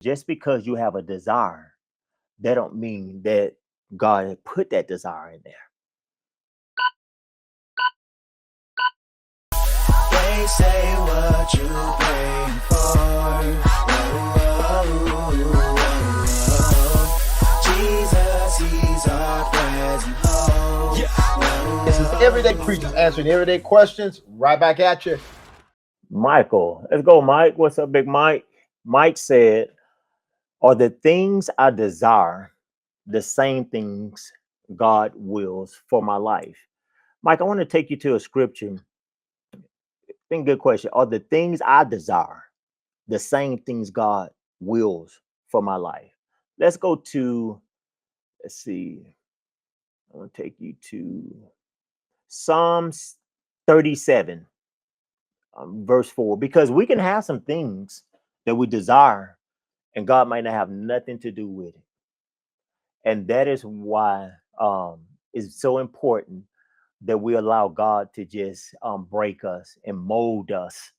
Just because you have a desire, that don't mean that God had put that desire in there. They say what you praying for. Jesus, he's our present hope. This is Everyday Creatures answering everyday questions. Right back at you. Michael, let's go, Mike. What's up, Big Mike? Mike said, "Are the things I desire the same things God wills for my life?" Mike, I want to take you to a scripture. Think good question. Are the things I desire the same things God wills for my life? Let's go to, let's see, I want to take you to Psalms 37, verse 4, because we can have some things that we desire and God might not have nothing to do with it. And that is why it's so important that we allow God to just break us and mold us.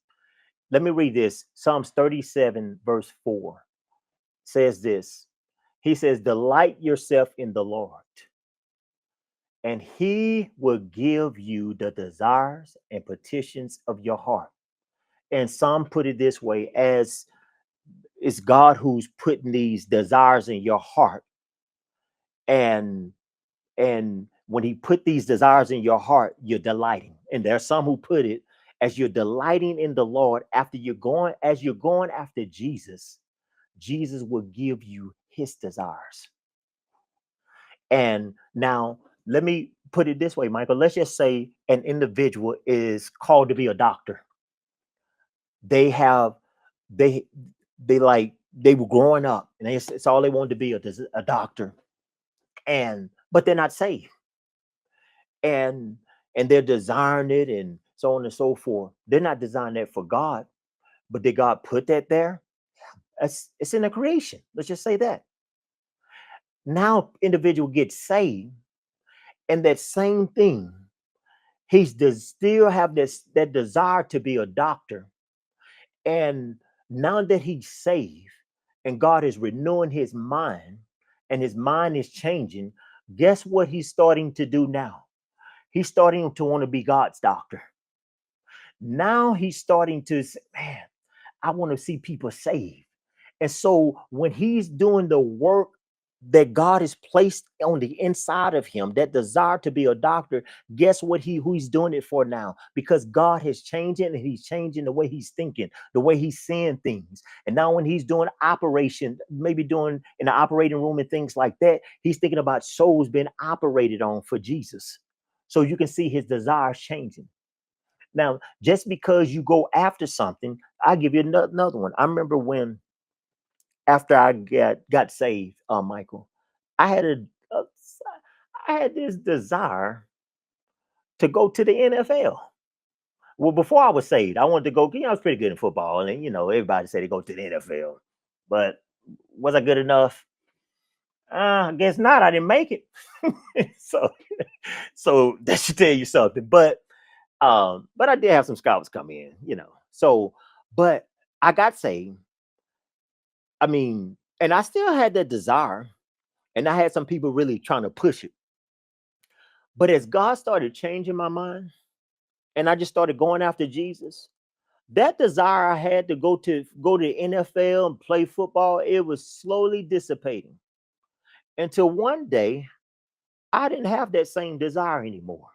Let me read this. Psalms 37, verse 4 says this. He says, "Delight yourself in the Lord, and he will give you the desires and petitions of your heart." And some put it this way, as it's God who's putting these desires in your heart. And when he put these desires in your heart, you're delighting. And there's some who put it as you're delighting in the Lord, after you're going after Jesus, Jesus will give you his desires. And now let me put it this way, Michael. Let's just say an individual is called to be a doctor. They have they they were growing up and it's all they wanted to be, a doctor. And but they're not saved. And they're desiring it and so on and so forth. They're not designing that for God, but did God put that there? It's in the creation. Let's just say that. Now individual gets saved, and that same thing, he's does still have this that desire to be a doctor. And now that he's saved and God is renewing his mind and his mind is changing, guess what he's starting to do now? He's starting to want to be God's doctor. Now he's starting to say, man, I want to see people saved. And so when he's doing the work that God has placed on the inside of him, that desire to be a doctor, guess what who he's doing it for now? Because God has changed it and he's changing the way he's thinking, the way he's seeing things. And now when he's doing operation, maybe doing in the operating room and things like that, he's thinking about souls being operated on for Jesus. So you can see his desires changing. Now, just because you go after something, I'll give you another one. I remember when after I got saved, Michael, I had a I had this desire to go to the NFL. Well, before I was saved, I wanted to go. I was pretty good in football, and everybody said they go to the NFL. But was I good enough? I guess not. I didn't make it. so, so that should tell you something. But I did have some scouts come in. So, but I got saved. I mean, and I still had that desire, and I had some people really trying to push it. But as God started changing my mind, and I just started going after Jesus, that desire I had to go to the NFL and play football, it was slowly dissipating until one day I didn't have that same desire anymore.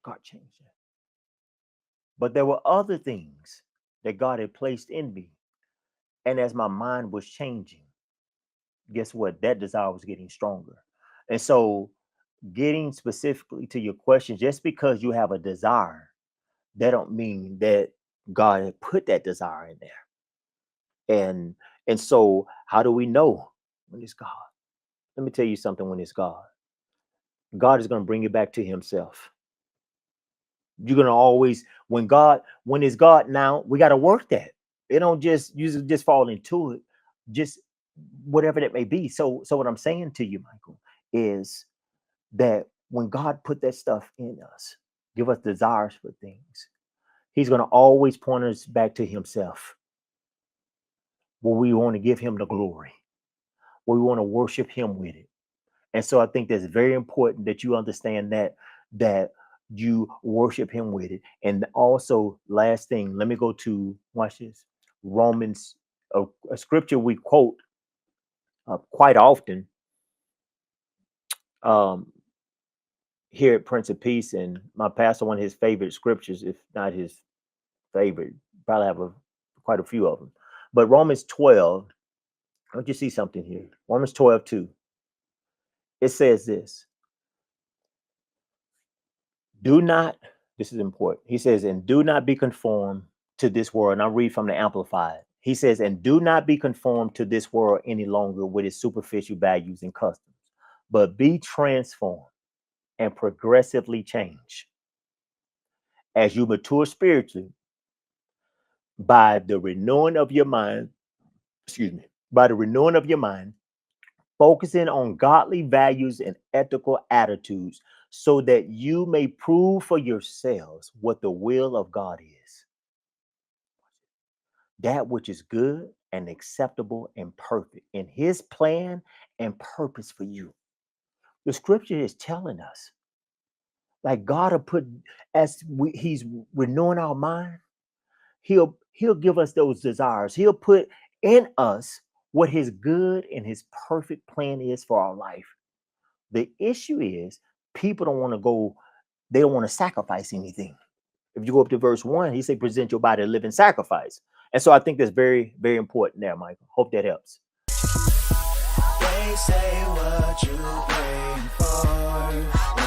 God changed it. But there were other things that God had placed in me. And as my mind was changing, guess what? That desire was getting stronger. And so, getting specifically to your question, just because you have a desire, that don't mean that God had put that desire in there. And so, how do we know when it's God? Let me tell you something. When it's God, God is going to bring you back to Himself. You're gonna always when it's God. Now we got to work that. It don't just usually just fall into it, just whatever that may be. So what I'm saying to you, Michael, is that when God put that stuff in us, give us desires for things, He's gonna always point us back to Himself. where we want to give him the glory, where we want to worship him with it. And so I think that's very important that you understand that you worship him with it. And also, last thing, let me go to watch this. Romans, a scripture we quote quite often here at Prince of Peace, and my pastor, one of his favorite scriptures, if not his favorite, probably have quite a few of them. But Romans 12, don't you see something here? Romans 12:2. It says this. Do not, this is important. He says, and do not be conformed to this world. And I read from the Amplified. He says, and do not be conformed to this world any longer with its superficial values and customs, but be transformed and progressively change as you mature spiritually by the renewing of your mind, by the renewing of your mind, focusing on godly values and ethical attitudes so that you may prove for yourselves what the will of God is. That which is good and acceptable and perfect in his plan and purpose for you. The scripture is telling us, like God will put, he's renewing our mind, he'll give us those desires. He'll put in us what his good and his perfect plan is for our life. The issue is people don't want to go, they don't want to sacrifice anything. If you go up to verse 1, he said, present your body a living sacrifice. And so I think that's very, very important there, Michael. Hope that helps. They say what you praying for.